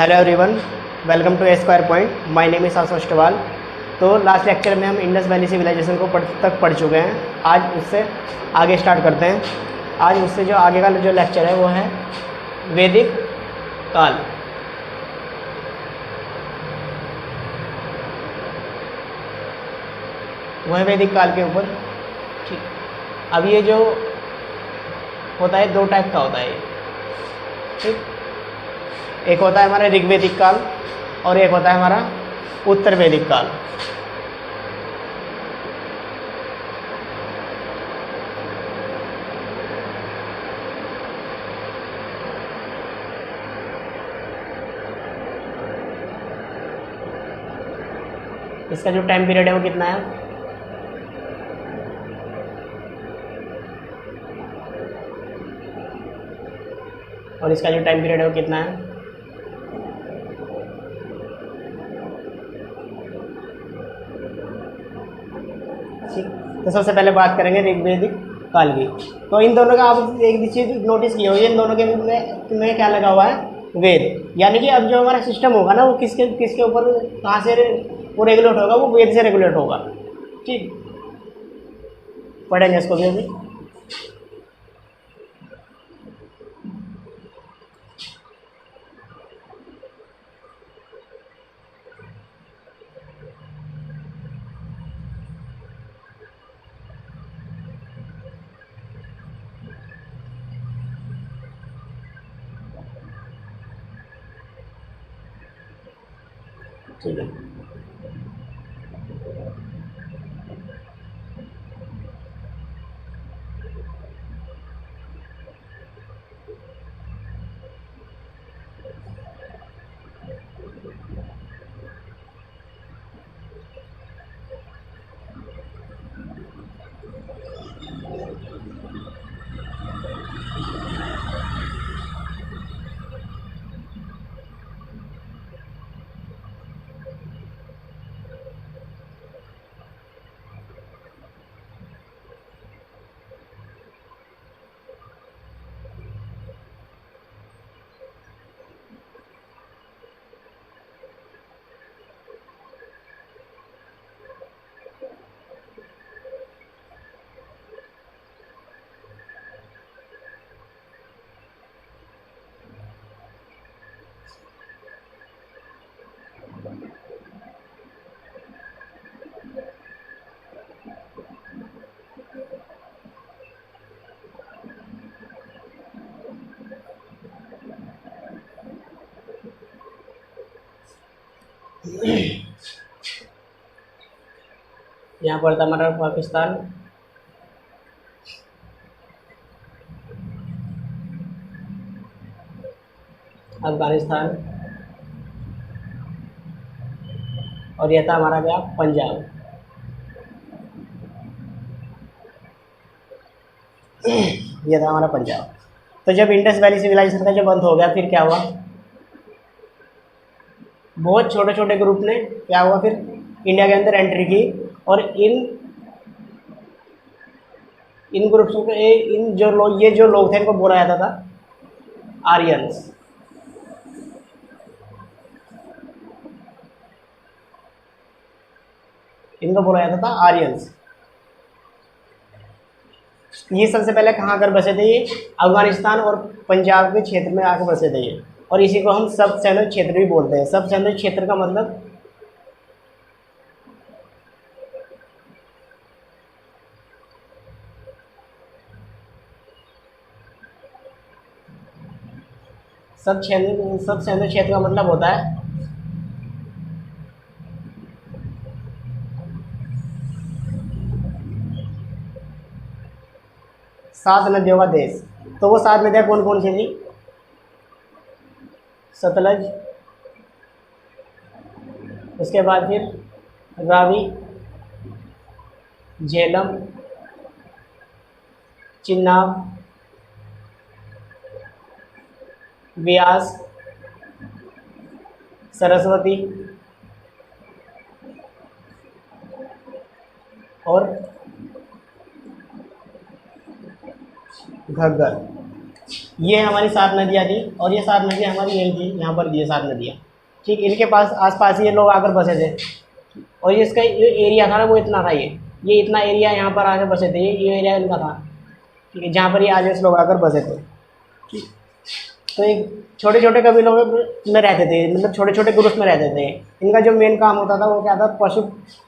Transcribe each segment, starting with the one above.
Hello everyone, welcome to A square point. My name is Ashish Ashtwal. तो last lecture में हम Indus valley civilisation को पढ़ चुके हैं। आज उससे आगे स्टार्ट करते हैं। आज उससे जो आगे का जो लेक्चर है वो है वैदिक काल। वो है वैदिक काल के ऊपर। ठीक, अब ये जो होता है दो टाइप का होता है। ठीक, एक होता है हमारा ऋग्वैदिक काल और एक होता है हमारा उत्तर वैदिक काल। इसका जो टाइम पीरियड है वो कितना है? और इसका जो टाइम पीरियड है वो कितना है? ठीक, तो सबसे पहले बात करेंगे ऋग्वैदिक काल की। तो इन दोनों का आप एक चीज नोटिस की होगी, इन दोनों के में क्या लगा हुआ है? वेद। यानी कि अब जो हमारा सिस्टम होगा ना वो किसके किसके ऊपर कहाँ से वो रेगुलेट होगा? वो वेद से रेगुलेट होगा। ठीक, पढ़ेंगे इसको भी अभी। ठीक है, यहाँ पर था हमारा पाकिस्तान, अफगानिस्तान और यह था हमारा क्या? पंजाब। यह था हमारा पंजाब। तो जब इंडस वैली सिविलाइजेशन का जब अंत हो गया, फिर क्या हुआ? बहुत छोटे छोटे ग्रुप ने क्या हुआ? फिर इंडिया के अंदर एंट्री की और इन ग्रुप्स को इन जो लोग ये जो लोग थे इनको बोला जाता था आर्यंस। इनको बोला जाता था आर्यंस। ये सबसे पहले कहाँ आकर बसे थे? ये अफगानिस्तान और पंजाब के क्षेत्र में आकर बसे थे ये। और इसी को हम सब सैनिक क्षेत्र भी बोलते हैं। सब सैनिक क्षेत्र का मतलब सब सैनिक क्षेत्र का मतलब होता है सात नदियों का देश। तो वो सात नदियाँ कौन कौन सी थी? सतलज, उसके बाद फिर रावी, झेलम, चिनाब, व्यास, सरस्वती और घग्गर। ये हमारी 7 नदियाँ थी और ये 7 नदियाँ हमारी यही थी, यहाँ पर ये 7 नदियाँ। ठीक, इनके पास आसपास ये लोग आकर बसे थे और ये इसका ये एरिया था ना वो इतना था, ये इतना एरिया यहाँ पर आकर बसे थे, ये एरिया इनका था। ठीक है, जहाँ पर ये आदिवासी लोग आकर बसे थे। ठीक, तो एक छोटे छोटे कबीलों में रहते थे, मतलब छोटे छोटे ग्रुप में रहते थे। इनका जो मेन काम होता था वो क्या था,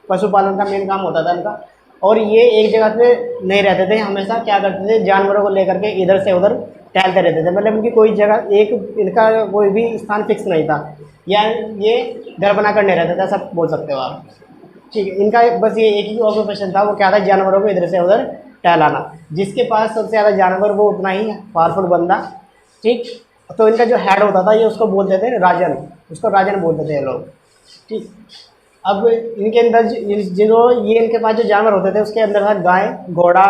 पशुपालन का मेन काम होता था इनका। और ये एक जगह पे नहीं रहते थे, हमेशा क्या करते थे, जानवरों को लेकर के इधर से उधर टहलते रहते थे। मतलब इनकी कोई जगह, एक इनका कोई भी स्थान फिक्स नहीं था, या ये घर बना कर नहीं रहते थे, सब बोल सकते हो आप। ठीक है, इनका बस ये एक ही ऑक्यूपेशन था, वो क्या था, जानवरों को इधर से उधर टहलाना। जिसके पास सबसे ज़्यादा जानवर वो उतना ही पावरफुल बंदा। ठीक, तो इनका जो हेड होता था ये उसको बोलते थे राजन, उसको राजन बोलते थे ये लोग। ठीक, अब इनके अंदर जो ये इनके पास जो जानवर होते थे उसके अंदर था गाय, घोड़ा,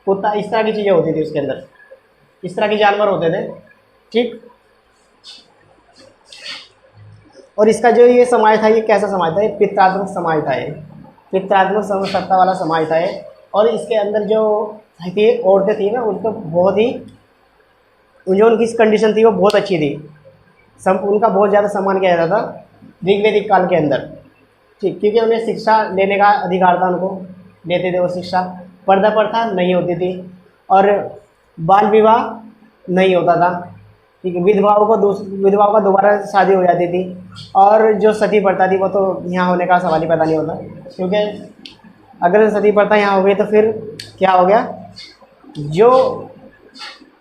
कुत्ता, इस तरह की चीज़ें होती थी उसके अंदर, इस तरह के जानवर होते थे। ठीक, और इसका जो ये समाज था, ये कैसा समाज था, ये पित्रात्मक समाज था, ये पित्रात्मक सत्ता वाला समाज था ये। और इसके अंदर जो थी औरतें थी ना, उनको बहुत ही, जो उनकी कंडीशन थी वो बहुत अच्छी थी, उनका बहुत ज़्यादा सम्मान किया जाता था ऋग्वेदिक काल के अंदर। ठीक, क्योंकि उन्हें शिक्षा लेने का अधिकार था, उनको लेते थे वो शिक्षा। पर्दा प्रथा नहीं होती थी और बाल विवाह नहीं होता था। ठीक है, विधवाओं का दोबारा शादी हो जाती थी। और जो सती प्रथा थी वो तो यहाँ होने का सवाल ही पैदा नहीं होता, क्योंकि अगर सती प्रथा यहाँ हो गई तो फिर क्या हो गया, जो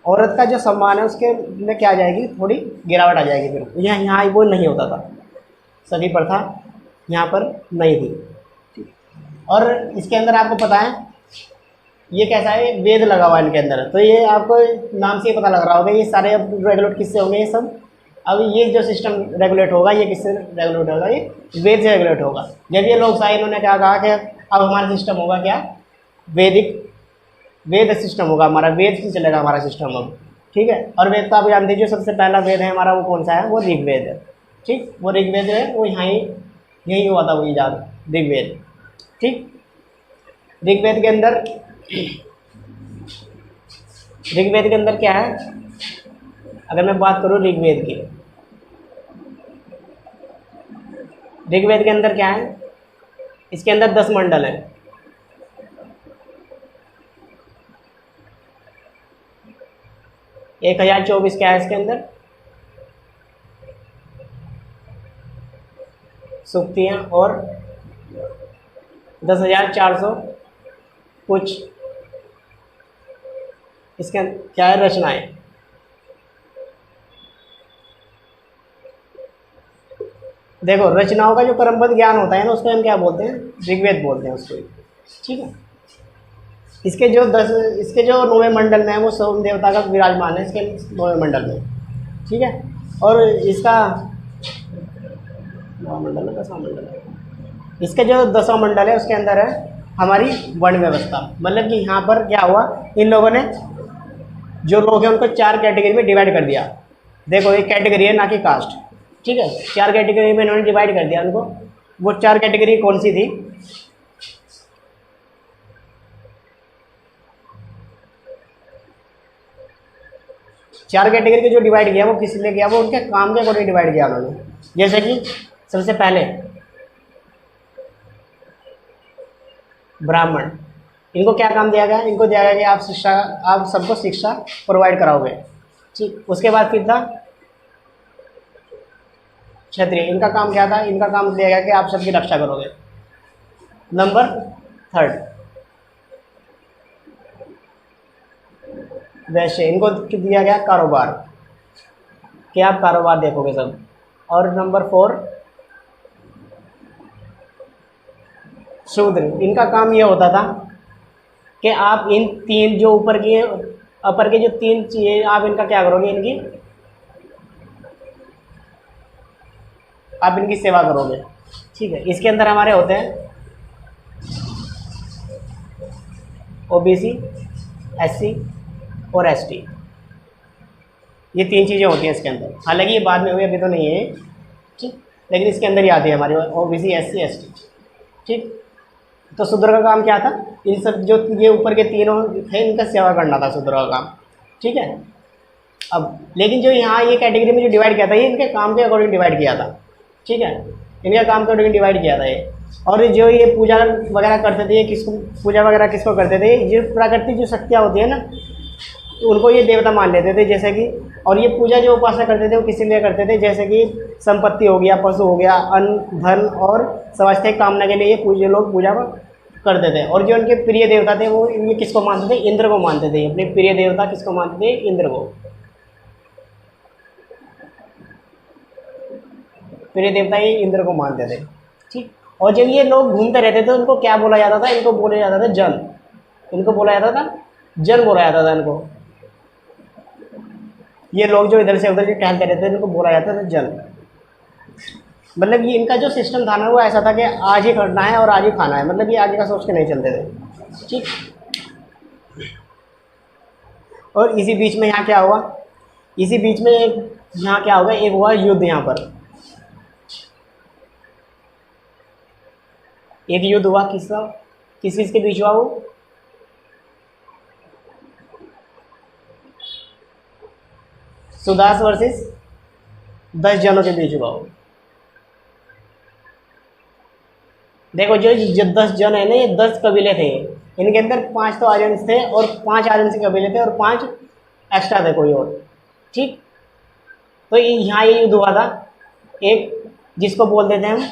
औरत का जो सम्मान है उसके में क्या आ जाएगी, थोड़ी गिरावट आ जाएगी। फिर यहाँ वो नहीं होता था, सती प्रथा यहाँ पर नहीं थी। और इसके अंदर आपको पता है ये कैसा है, वेद लगा हुआ है इनके अंदर। तो ये आपको नाम से ही पता लग रहा होगा, ये सारे अब रेगुलेट किससे होंगे ये सब। अब ये जो सिस्टम रेगुलेट होगा ये किससे रेगुलेट होगा, ये वेद से रेगुलेट होगा। जब ये लोग सारे इन्होंने क्या कहा कि अब हमारा सिस्टम होगा क्या, वेद सिस्टम होगा हमारा, वेद से चलेगा हमारा सिस्टम अब। ठीक है, और वेद तो आप जानते हैं, जो सबसे पहला वेद है हमारा वो कौन सा है, वो ऋग्वेद है। ठीक, वो ऋग्वेद है, वो यही हुआ था वो ईजाद, ऋग्वेद। ठीक, ऋग्वेद के अंदर क्या है, अगर मैं बात करूं ऋग्वेद की, ऋग्वेद के अंदर क्या है, इसके अंदर 10 मंडल है। एक 1024 क्या है इसके अंदर, सूक्तियाँ, और 10,400 कुछ इसके क्या है, रचनाएं। देखो, रचनाओं का जो क्रमबद्ध ज्ञान होता है ना, उसको हम क्या बोलते हैं, ऋग्वेद बोलते हैं उसको। ठीक है, इसके जो 9वें मंडल में है वो सोम देवता का विराजमान है इसके 9वें मंडल में। ठीक है, और इसका 9वां मंडल है, 10वां मंडल है, इसके जो 10वां मंडल है उसके अंदर है हमारी वर्ण व्यवस्था। मतलब कि यहाँ पर क्या हुआ, इन लोगों ने जो लोग हैं उनको 4 कैटेगरी में डिवाइड कर दिया। देखो, एक कैटेगरी है ना कि कास्ट। ठीक है, 4 कैटेगरी में इन्होंने डिवाइड कर दिया उनको। वो 4 कैटेगरी कौन सी थी, चार कैटेगरी के जो डिवाइड किया वो किस लिए किया, वो उनके काम के अकॉर्डिंग डिवाइड किया उन्होंने। जैसे कि सबसे पहले ब्राह्मण, इनको क्या काम दिया गया, इनको दिया गया कि आप सबको शिक्षा प्रोवाइड कराओगे। ठीक, उसके बाद फिर था क्षत्रिय, इनका काम क्या था, इनका काम दिया गया कि आप सबकी रक्षा करोगे। नंबर 3 वैश्य, इनको दिया गया कारोबार, कि आप कारोबार देखोगे सब। और नंबर 4 शूद्र, इनका काम ये होता था कि आप इन 3 जो अपर के जो 3 चीज़ें आप इनका क्या करोगे, आप इनकी सेवा करोगे। ठीक है, इसके अंदर हमारे होते हैं ओबीसी, एससी और एसटी, ये 3 चीज़ें होती हैं इसके अंदर। हालांकि ये बाद में हुई, अभी तो नहीं है। ठीक, लेकिन इसके अंदर ही आती है हमारी ओबीसी, एससी, एसटी। ठीक, तो शूद्र का काम क्या था, इन सब जो ये ऊपर के तीनों थे इनका सेवा करना था शूद्र का काम। ठीक है, अब लेकिन जो यहाँ ये कैटेगरी में जो डिवाइड किया था ये इनके काम के अकॉर्डिंग डिवाइड किया था, ठीक है, इनका काम के अकॉर्डिंग डिवाइड किया था ये। और जो ये पूजा वगैरह करते थे, ये किसको पूजा वगैरह किसको करते थे, ये प्राकृतिक जो शक्तियाँ होती है ना, तो उनको ये देवता मान लेते थे जैसे कि। और ये पूजा जो उपासना करते थे वो किसी लिए करते थे, जैसे कि संपत्ति हो गया, पशु हो गया, अन्न धन और स्वास्थ्य कामना के लिए ये लोग पूजा करते थे। और जो उनके प्रिय देवता थे वो ये किसको मानते थे, इंद्र को मानते थे। अपने प्रिय देवता किसको मानते थे, इंद्र को, प्रिय देवता ये इंद्र को मानते थे, ठीक। और जब ये लोग घूमते रहते थे उनको क्या बोला जाता था, इनको बोला जाता था जन, इनको बोला जाता था जन, बोला जाता था इनको। ये लोग जो इधर से उधर जो टहलते रहते थे इनको बोला जाता था जन। मतलब ये इनका जो सिस्टम था ना वो ऐसा था कि आज ही करना है और आज ही खाना है, मतलब ये आगे का सोच के नहीं चलते थे, ठीक। और इसी बीच में यहाँ क्या हुआ, इसी बीच में एक यहाँ क्या होगा, एक हुआ युद्ध। यहाँ पर एक युद्ध हुआ, किसका, किस चीज़ के बीच हुआ वो, सुदास वर्सेस 10 जनों के बीच हुआ वो। देखो जो 10 जन है ना, ये 10 कबीले थे, इनके अंदर 5 तो आर्यंस थे और 5 आर्यंस कबीले थे और 5 एक्स्ट्रा थे कोई और, ठीक। तो यहाँ ये युद्ध हुआ था एक, जिसको बोलते थे हम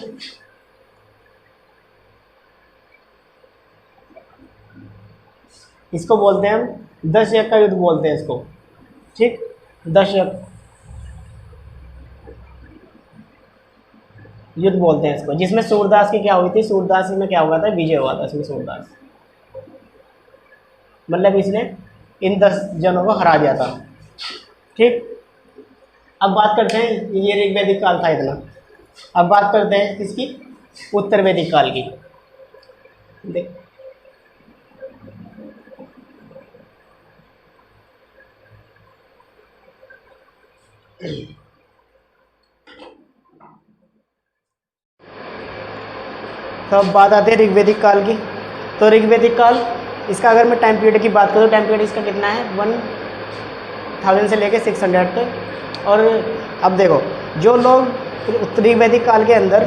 इसको बोलते हैं हम 10 यज्ञ का युद्ध बोलते हैं इसको, ठीक। 10 यज्ञ युद्ध बोलते हैं इसको, जिसमें सूरदास की क्या हुई थी, सूरदास में क्या हुआ था, विजय हुआ था इसमें सूरदास, मतलब इसने इन 10 जनों को हरा दिया था, ठीक। अब बात करते हैं, ये ऋग्वैदिक काल था इतना। अब बात करते हैं किसकी, उत्तर वैदिक काल की। देख तो अब बात आती है ऋग्वैदिक काल की। तो ऋग्वैदिक काल, इसका अगर मैं टाइम पीरियड की बात करूँ, टाइम पीरियड इसका कितना है, 1000 से लेके 600 तक। और अब देखो जो लोग ऋग्वैदिक काल के अंदर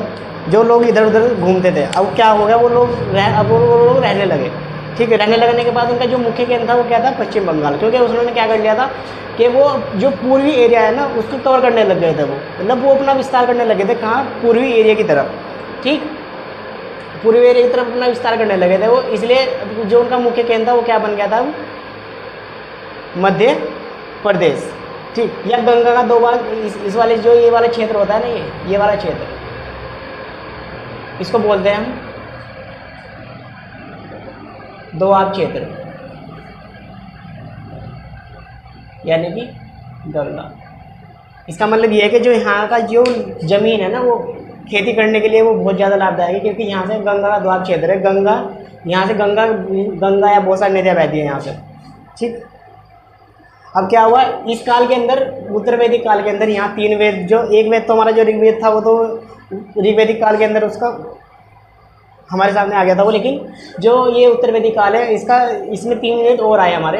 जो लोग इधर उधर घूमते थे, अब क्या हो गया, वो लोग वो लोग रहने लगे, ठीक है। रहने लगने के बाद उनका जो मुख्य केंद्र था वो क्या था, पश्चिम बंगाल, क्योंकि उन्होंने क्या कर लिया था कि वो जो पूर्वी एरिया है ना उसको कवर करने लग गए थे वो, मतलब वो अपना विस्तार करने लगे थे, कहाँ, पूर्वी एरिया की तरफ, ठीक। पूर्वी एरिया की तरफ अपना विस्तार करने लगे थे वो, इसलिए जो उनका मुख्य केंद्र था वो क्या बन गया था, मध्य प्रदेश, ठीक। या गंगा का 2 भाग, इस वाले जो ये वाला क्षेत्र होता है ना, ये वाला क्षेत्र, इसको बोलते हैं हम दोआब क्षेत्र, यानी कि गंगा। इसका मतलब ये है कि जो यहाँ का जो जमीन है ना वो खेती करने के लिए वो बहुत ज़्यादा लाभदायक है, क्योंकि यहाँ से गंगा का दोआब क्षेत्र है, गंगा यहाँ से गंगा या बहुत सारी नदियाँ बहती हैं यहाँ से, ठीक। अब क्या हुआ इस काल के अंदर, उत्तर वैदिक काल के अंदर, यहाँ 3 वेद, जो एक वेद तो हमारा जो ऋग्वेद था वो तो ऋग्वैदिक काल के अंदर उसका हमारे सामने आ गया था वो, लेकिन जो ये उत्तर वैदिक काल है इसका, इसमें 3 वेद और आए हमारे,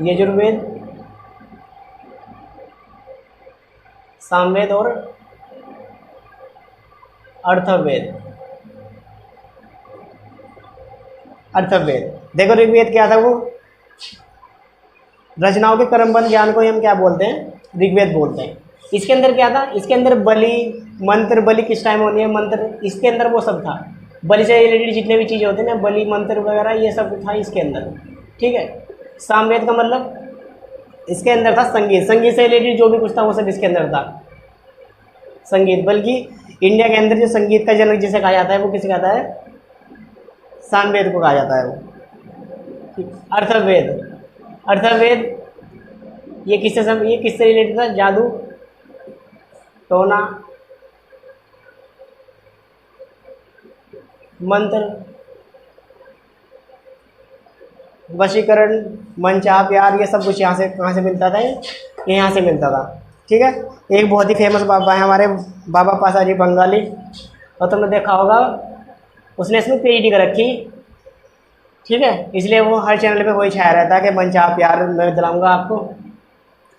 यजुर्वेद, सामवेद और अर्थवेद। अर्थवेद, देखो ऋग्वेद क्या था, वो रचनाओं के क्रमबद्ध ज्ञान को हम क्या बोलते हैं, ऋग्वेद बोलते हैं। इसके अंदर क्या था, इसके अंदर बलि मंत्र, बलि किस टाइम होनी है, मंत्र, इसके अंदर वो सब था, बलि से रिलेटेड जितने भी चीज़ें होती हैं ना, बलि मंत्र वगैरह ये सब था इसके अंदर, ठीक है। सामवेद का मतलब इसके अंदर था संगीत, संगीत से रिलेटेड जो भी कुछ था वो सब इसके अंदर था, संगीत। बल्कि इंडिया के अंदर जो संगीत का जनक जिसे कहा जाता है वो किसे कहता है, सामवेद को कहा जाता है वो। अर्थवेद, अर्थवेद ये किससे रिलेटेड था, जादू, टोना, मंत्र, वशीकरण, मनचाह, प्यार, ये सब कुछ यहाँ से कहाँ से मिलता था, ये यहाँ से मिलता था, ठीक है। एक बहुत ही फेमस बाबा है हमारे, बाबा पासाजी बंगाली, और तुमने देखा होगा उसने इसमें पीएचडी कर रखी, ठीक है, इसलिए वो हर चैनल पे वही छाया रहता है कि मंच आप यार मैं दिलाऊंगा आपको,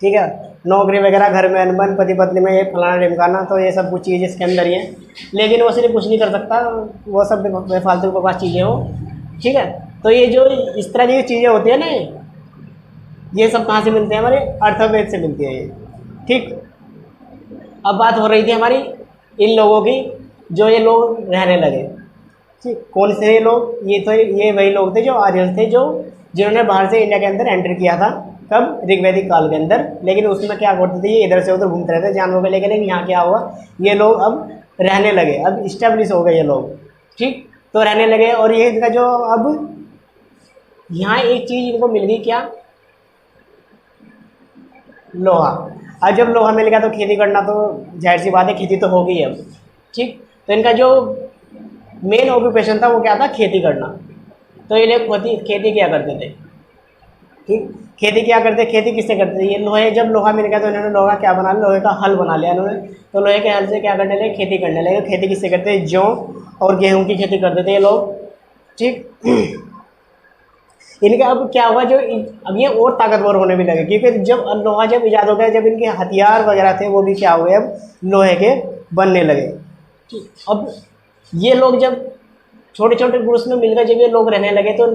ठीक है, नौकरी वगैरह, घर में अनबन, पति पत्नी में ये फलाना ढिमकाना, तो ये सब कुछ चीज़ इसके अंदर ही है। लेकिन वो सिर्फ कुछ नहीं कर सकता, वो सब बेफालतू बकवास चीज़ें हो, ठीक है। तो ये जो इस तरह की चीज़ें होती है ना, ये सब कहाँ से मिलते हैं? हमारे अर्थवेद से मिलती है ये, ठीक। अब बात हो रही थी हमारी इन लोगों की, जो ये लोग रहने लगे, ठीक। कौन से लोग? ये वही लोग थे जो आर्यन थे, जो जिन्होंने बाहर से इंडिया के अंदर एंटर किया था। कब? ऋग्वैदिक काल के अंदर। लेकिन उसमें क्या करते थे, ये इधर से उधर घूमते रहते जानवरों को लेकर। लेकिन यहाँ क्या हुआ, ये लोग अब रहने लगे, अब इस्टेब्लिश हो गए ये लोग, ठीक। तो रहने लगे, और ये इनका जो अब यहाँ एक चीज़ इनको मिल गई, क्या? लोहा। अब जब लोहा मिल गया तो खेती करना तो जाहिर सी बात है, खेती तो होगी अब, ठीक। तो इनका जो मेन ऑक्यूपेशन था वो क्या था? खेती करना। तो ये लोग खेती क्या करते थे, ठीक। खेती क्या करते? खेती किससे करते थे? ये लोहे, जब लोहा मिल गया तो इन्होंने लोहा क्या बना लिया? लोहे का हल बना लिया इन्होंने। तो लोहे के हल से क्या करने लगे? खेती करने लगे। खेती किससे करते थे? जौ और गेहूं की खेती करते थे ये लोग, ठीक। इनका अब क्या हुआ, जो अब ये और ताकतवर होने भी लगे, क्योंकि जब लोहा जब इजाद हो गया, जब इनके हथियार वगैरह थे वो भी क्या हुए, अब लोहे के बनने लगे। अब ये लोग जब छोटे छोटे ग्रुप्स में मिलकर जब ये लोग रहने लगे, तो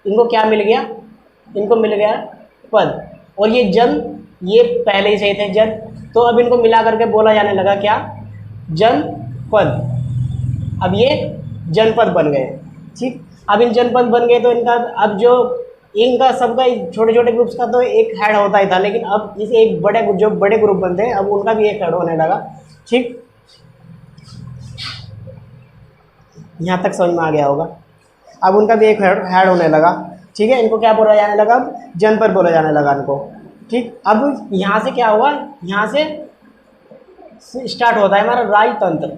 इनको क्या मिल गया? इनको मिल गया पद। और ये जन, ये पहले ही से थे जन, तो अब इनको मिला करके बोला जाने लगा क्या? जनपद। अब ये जनपद बन गए, ठीक। अब इन जनपद बन गए तो इनका अब जो इनका सबका छोटे छोटे ग्रुप्स का तो एक हेड होता ही था, लेकिन अब इस एक जो बड़े ग्रुप बनते हैं, अब उनका भी एक हेड होने लगा, ठीक। यहाँ तक समझ में आ गया होगा। अब उनका भी एक हेड होने लगा, ठीक है। इनको क्या बोला जाने लगा? अब जनपद बोला जाने लगा इनको, ठीक। अब यहाँ से क्या हुआ? यहाँ से स्टार्ट होता है हमारा राजतंत्र,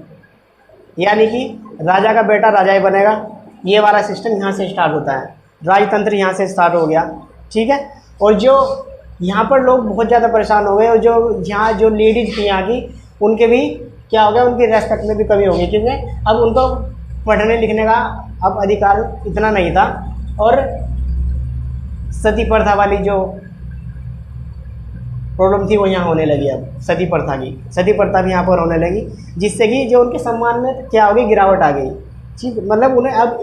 यानी कि राजा का बेटा राजा ही बनेगा, ये वाला सिस्टम यहाँ से स्टार्ट होता है। राजतंत्र यहाँ से स्टार्ट हो गया, ठीक है। और जो यहाँ पर लोग बहुत ज़्यादा परेशान हो गए, और जो यहाँ जो लेडीज थी यहाँ की, उनके भी क्या हो गया? उनकी रेस्पेक्ट में भी कमी हो गई, क्योंकि अब उनको पढ़ने लिखने का अब अधिकार इतना नहीं था। और सती प्रथा वाली जो प्रॉब्लम थी वो यहाँ होने लगी। अब सती प्रथा भी यहाँ पर होने लगी, जिससे कि जो उनके सम्मान में क्या हो गई? गिरावट आ गई, ठीक। मतलब उन्हें अब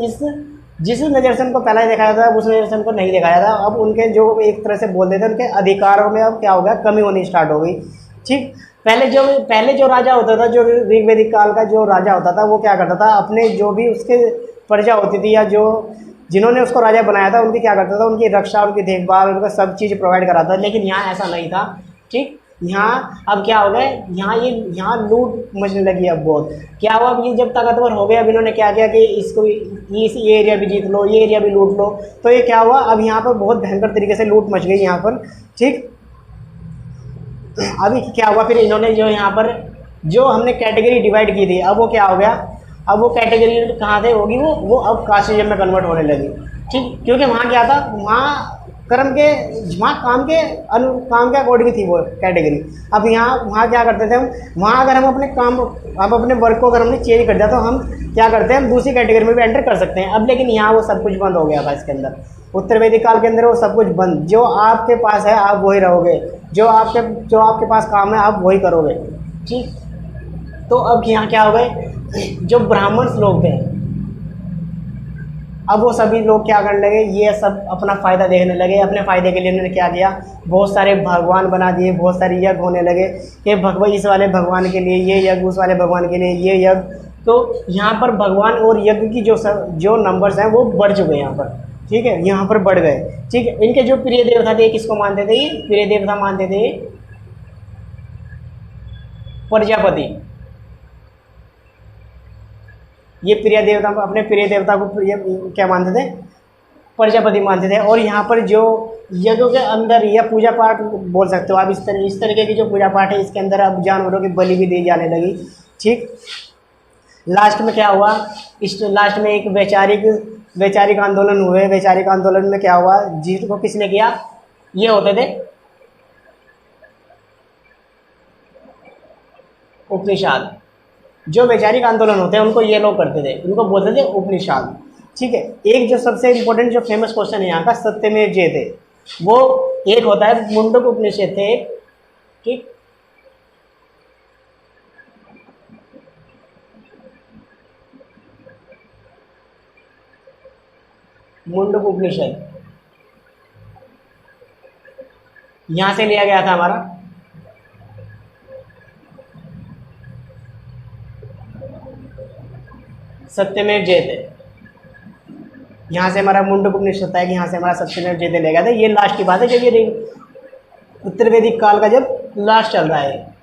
जिस नज़र से उनको पहले देखा जाता था, उस नज़र से उनको नहीं देखा जाता। अब उनके जो एक तरह से बोलते थे, उनके अधिकारों में अब क्या हो गया? कमी होनी स्टार्ट हो गई, ठीक। पहले जो राजा होता था, जो ऋग्वैदिक काल का जो राजा होता था, वो क्या करता था? अपने जो भी उसके प्रजा होती थी, या जो जिन्होंने उसको राजा बनाया था, उनकी क्या करता था? उनकी रक्षा, उनकी देखभाल, उनका सब चीज़ प्रोवाइड कराता था। लेकिन यहाँ ऐसा नहीं था, ठीक। यहाँ अब क्या हो गए? यहाँ लूट मचने लगी अब बहुत। क्या हुआ? अब ये जब ताकतवर हो गए, अब इन्होंने क्या किया कि इसको ये एरिया भी जीत लो, ये एरिया भी लूट लो। तो ये क्या हुआ? अब यहाँ पर बहुत भयंकर तरीके से लूट मच गई यहाँ पर, ठीक। अभी क्या हुआ फिर? इन्होंने जो यहाँ पर जो हमने कैटेगरी डिवाइड की थी, अब वो क्या हो गया? अब वो कैटेगरी कहाँ से होगी? वो अब कास्टिज्म में कन्वर्ट होने लगी, ठीक। क्योंकि वहाँ क्या था? वहाँ काम के अकॉर्डिंग थी वो कैटेगरी। अब वहाँ क्या करते थे हम? वहाँ अगर हम अपने वर्क को अगर हमने चेंज कर दिया, तो हम क्या करते हैं? हम दूसरी कैटेगरी में भी एंटर कर सकते हैं। अब लेकिन यहाँ वो सब कुछ बंद हो गया था इसके अंदर। उत्तर वैदिक काल के अंदर वो सब कुछ बंद। जो आपके पास है आप वही रहोगे, जो आपके पास काम है आप वही करोगे, ठीक। तो अब यहाँ क्या हो गए? जो ब्राह्मण लोग थे, अब वो सभी लोग क्या करने लगे? ये सब अपना फ़ायदा देखने लगे। अपने फ़ायदे के लिए उन्होंने क्या किया? बहुत सारे भगवान बना दिए, बहुत सारे यज्ञ होने लगे कि इस वाले भगवान के लिए ये यज्ञ, उस वाले भगवान के लिए ये यज्ञ। तो यहाँ पर भगवान और यज्ञ की जो नंबर्स हैं वो बढ़ चुके हैं यहाँ पर, ठीक है। यहाँ पर बढ़ गए, ठीक है। इनके जो प्रिय देवता थे, किसको मानते थे? ये प्रिय देवता मानते थे प्रजापति। ये अपने प्रिय देवता को क्या मानते थे? प्रजापति मानते थे। और यहाँ पर जो यज्ञों के अंदर या पूजा पाठ बोल सकते हो आप, इस तरीके की जो पूजा पाठ है, इसके अंदर अब जानवरों की बलि भी दी जाने लगी, ठीक। लास्ट में क्या हुआ? लास्ट में एक वैचारिक आंदोलन हुए। वैचारिक आंदोलन में क्या हुआ? जिसको किसने किया? ये होते थे उपनिषद। जो वैचारिक आंदोलन होते हैं उनको ये लोग करते थे, उनको बोलते थे उपनिषद, ठीक है। एक जो सबसे इम्पोर्टेंट जो फेमस क्वेश्चन है यहाँ का, सत्यमेव जयते, वो एक होता है मुंडक उपनिषद थे, ठीक। मुंडक उपनिषद यहां से लिया गया था हमारा, सत्यमेव जयते, यहाँ से हमारा मुंडक उपनिषद है कि यहाँ से हमारा सत्यमेव जयते ले गया था। ये लास्ट की बात है जब ये उत्तर वैदिक काल का जब लास्ट चल रहा है।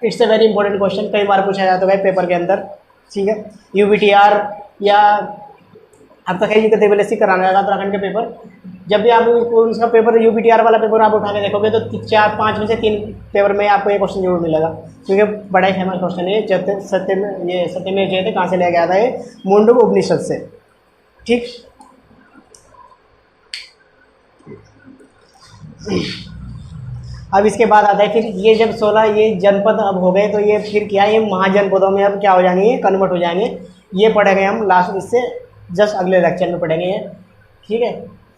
It's a very important question, कई बार पूछा जाता है पेपर के अंदर, ठीक है। यूबीटीआर या अब तक है यूपीएससी कराना है उत्तराखंड के पेपर, जब भी आप उसका पेपर यूपीटीआर वाला पेपर आप उठा के देखोगे तो 4-5 में से 3 पेपर में आपको ये क्वेश्चन जरूर मिलेगा, क्योंकि बड़ा ही फेमस क्वेश्चन है। ये सत्यमेव जयते कहाँ से लिया गया था, ये मुंडक उपनिषद से, ठीक। अब इसके बाद आता है फिर ये जब 16 ये जनपद अब हो गए तो ये फिर क्या, ये महाजनपदों में अब क्या हो जाएंगे, कन्वर्ट हो जाएंगे। ये पढ़ेंगे हम लास्ट, इससे जस्ट अगले लेक्चर में पढ़ेंगे ये, ठीक है।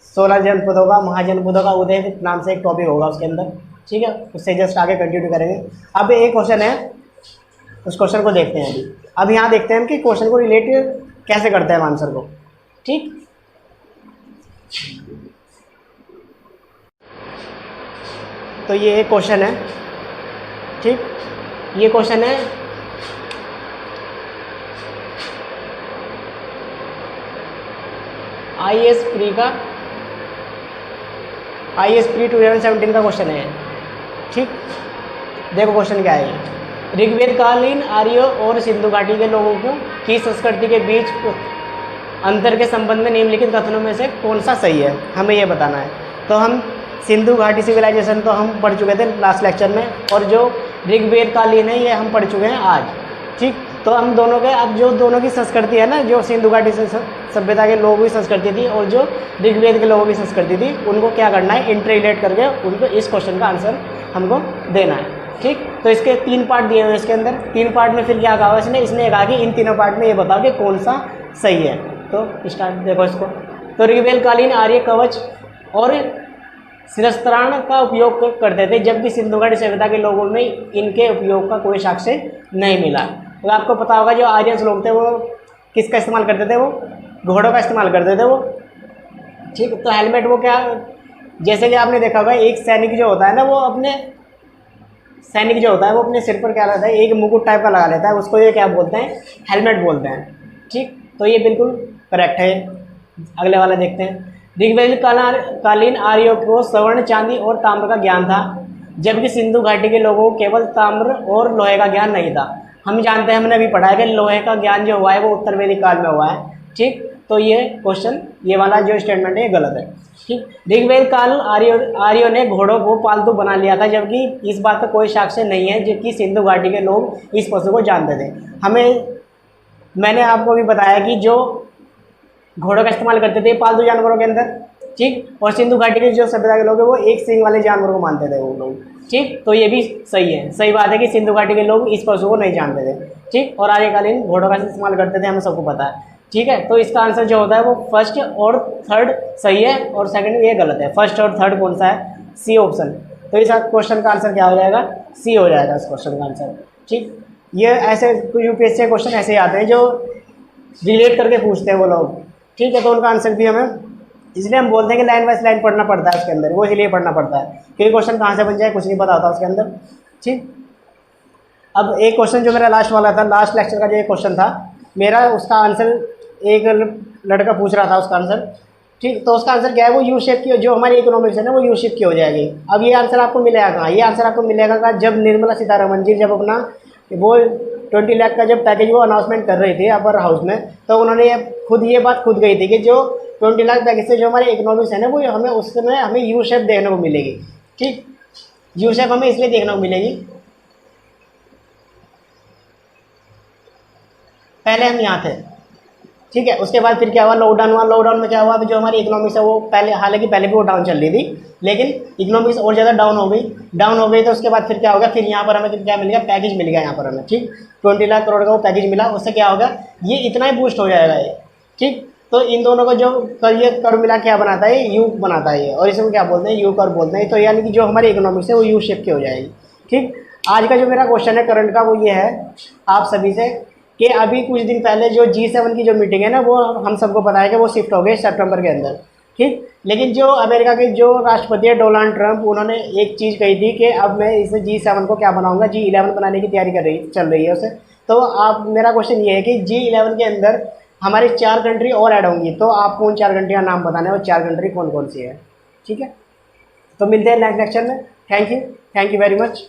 16 जनपदों का, महाजनपदों का उदय नाम से एक टॉपिक होगा उसके अंदर, ठीक है। उससे जस्ट आगे कंटिन्यू करेंगे। अब एक क्वेश्चन है, उस क्वेश्चन को देखते हैं अभी। अब यहाँ देखते हैं कि क्वेश्चन को रिलेट कैसे करते हैं आंसर को, ठीक। तो ये एक क्वेश्चन है, ठीक। ये क्वेश्चन है IAS प्री का, IAS प्री 2017 का क्वेश्चन है, ठीक। देखो क्वेश्चन क्या है ये, ऋग्वेद कालीन आर्यों और सिंधु घाटी के लोगों की संस्कृति के बीच अंतर के संबंध में निम्नलिखित कथनों में से कौन सा सही है, हमें ये बताना है। तो हम सिंधु घाटी सिविलाइजेशन तो हम पढ़ चुके थे लास्ट लेक्चर में, और जो ऋग्वेद कालीन है ये हम पढ़ चुके हैं आज, ठीक। तो हम दोनों के, अब जो दोनों की संस्कृति है ना, जो सिंधु घाटी सभ्यता के लोगों की संस्कृति थी और जो ऋग्वेद के लोगों की संस्कृति थी, उनको क्या करना है, इंटररिलेट करके उनको इस क्वेश्चन का आंसर हमको देना है, ठीक। तो इसके 3 पार्ट दिए हुए हैं इसके अंदर। 3 पार्ट में फिर क्या कहा इसने कहा कि इन तीनों पार्ट में ये बताओ कि कौन सा सही है। तो स्टार्ट देखो इसको। तो ऋग्वेद कालीन आर्य कवच और शिरस्त्राण का उपयोग करते थे, जबकि सिंधु घाटी सभ्यता के लोगों में इनके उपयोग का कोई साक्ष्य नहीं मिला। तो आपको पता होगा जो आर्यंस लोग थे वो किसका इस्तेमाल करते थे, वो घोड़ों का इस्तेमाल करते थे वो, ठीक। तो हेलमेट वो क्या, जैसे कि आपने देखा होगा एक सैनिक जो होता है ना, वो अपने सैनिक जो होता है वो अपने सिर पर क्या लगाता है, एक मुकुट टाइप का लगा लेता है, उसको ये क्या बोलते हैं, हेलमेट बोलते हैं, ठीक। तो ये बिल्कुल करेक्ट है। अगले वाला देखते हैं। ऋग्वेद कालीन आर्यों को स्वर्ण, चांदी और ताम्र का ज्ञान था, जबकि सिंधु घाटी के लोगों को केवल ताम्र और लोहे का ज्ञान नहीं था। हम जानते हैं, हमने अभी पढ़ा है कि लोहे का ज्ञान जो हुआ है वो उत्तर वैदिक काल में हुआ है, ठीक। तो ये क्वेश्चन, ये वाला जो स्टेटमेंट है ये गलत है, ठीक। ऋग्वेद काल आर्यों ने घोड़ों को पालतू बना लिया था, जबकि इस बात का कोई साक्ष्य नहीं है, जबकि सिंधु घाटी के लोग इस पशु को जानते थे। मैंने आपको भी बताया कि जो घोड़ों का इस्तेमाल करते थे पालतू जानवरों के अंदर, ठीक। और सिंधु घाटी के जो सभ्यता के लोग हैं वो एक सींग वाले जानवरों को मानते थे वो लोग, ठीक। तो ये भी सही है, सही बात है कि सिंधु घाटी के लोग इस पशु को नहीं जानते थे, ठीक। और आर्यकालीन घोड़ों का इस्तेमाल करते थे, हमें सबको पता है, ठीक है। तो इसका आंसर जो होता है वो फर्स्ट और थर्ड सही है, और सेकंड ये गलत है। फर्स्ट और थर्ड कौन सा है, सी ऑप्शन। तो इस क्वेश्चन का आंसर क्या हो जाएगा, सी हो जाएगा इस क्वेश्चन का आंसर, ठीक। ये ऐसे यूपीएससी क्वेश्चन ऐसे आते हैं जो रिलेट करके पूछते हैं वो लोग, ठीक है। तो उनका आंसर भी हमें, इसलिए हम बोलते हैं कि लाइन बाय लाइन पढ़ना पड़ता है उसके अंदर, वो इसलिए पढ़ना पड़ता है क्योंकि क्वेश्चन कहाँ से बन जाए कुछ नहीं पता होता उसके अंदर, ठीक। अब एक क्वेश्चन जो मेरा लास्ट वाला था, लास्ट लेक्चर का जो एक क्वेश्चन था मेरा, उसका आंसर एक लड़का पूछ रहा था उसका आंसर, ठीक। तो उसका आंसर क्या है, वो यू शेप की, जो हमारी इकोनॉमिक्स है ना वो यू शेप की हो जाएगी। अब ये आंसर आपको मिलेगा कहाँ, ये आंसर आपको मिलेगा कहाँ, जब निर्मला सीतारमण जी जब अपना वो 20 लाख का जब पैकेज वो अनाउंसमेंट कर रही थी अपर हाउस में, तो उन्होंने ये बात खुद गई थी कि जो 20 लाख पैकेज से जो हमारी इकोनॉमिक्स है ना वो हमें उस समय हमें यू शेप देखने को मिलेगी, ठीक। यू शेप हमें इसलिए देखने को मिलेगी, पहले हम यहाँ थे, ठीक है। उसके बाद फिर क्या हुआ, लॉकडाउन हुआ। लॉकडाउन में क्या हुआ, जो हमारी इकोनॉमिक्स है वो पहले, हालांकि पहले भी वो डाउन चल रही थी, लेकिन इकोनॉमिक्स और ज़्यादा डाउन हो गई। तो उसके बाद फिर क्या होगा, फिर यहाँ पर हमें क्या मिल गया, पैकेज मिल गया यहाँ पर हमें, ठीक। 20 लाख करोड़ का वो पैकेज मिला, उससे क्या होगा, ये इतना ही बूस्ट हो जाएगा ये, ठीक। तो इन दोनों का जो ये कर्व मिला क्या बनाता है, यू बनाता है ये, और इसको क्या बोलते हैं, यू कर्व बोलते हैं। तो यानी कि जो हमारी इकोनॉमिक्स है वो यू शेप की हो जाएगी। ठीक, आज का जो मेरा क्वेश्चन है करंट का वो ये है आप सभी से कि अभी कुछ दिन पहले जो G7 की जो मीटिंग है ना, वो हम सबको पता है कि वो शिफ्ट हो गई सितंबर के अंदर। ठीक, लेकिन जो अमेरिका के जो राष्ट्रपति है डोनाल्ड ट्रंप, उन्होंने एक चीज़ कही थी कि अब मैं इस G7 को क्या बनाऊंगा, G11 बनाने की तैयारी चल रही है उसे। तो आप, मेरा क्वेश्चन ये है कि G11 के अंदर हमारी 4 कंट्री और ऐड होंगी, तो आपको उन 4 कंट्री का नाम बताना है, वो 4 कंट्री कौन कौन सी है। ठीक है, तो मिलते हैं नेक्स्ट लेक्चर में। Thank you very much.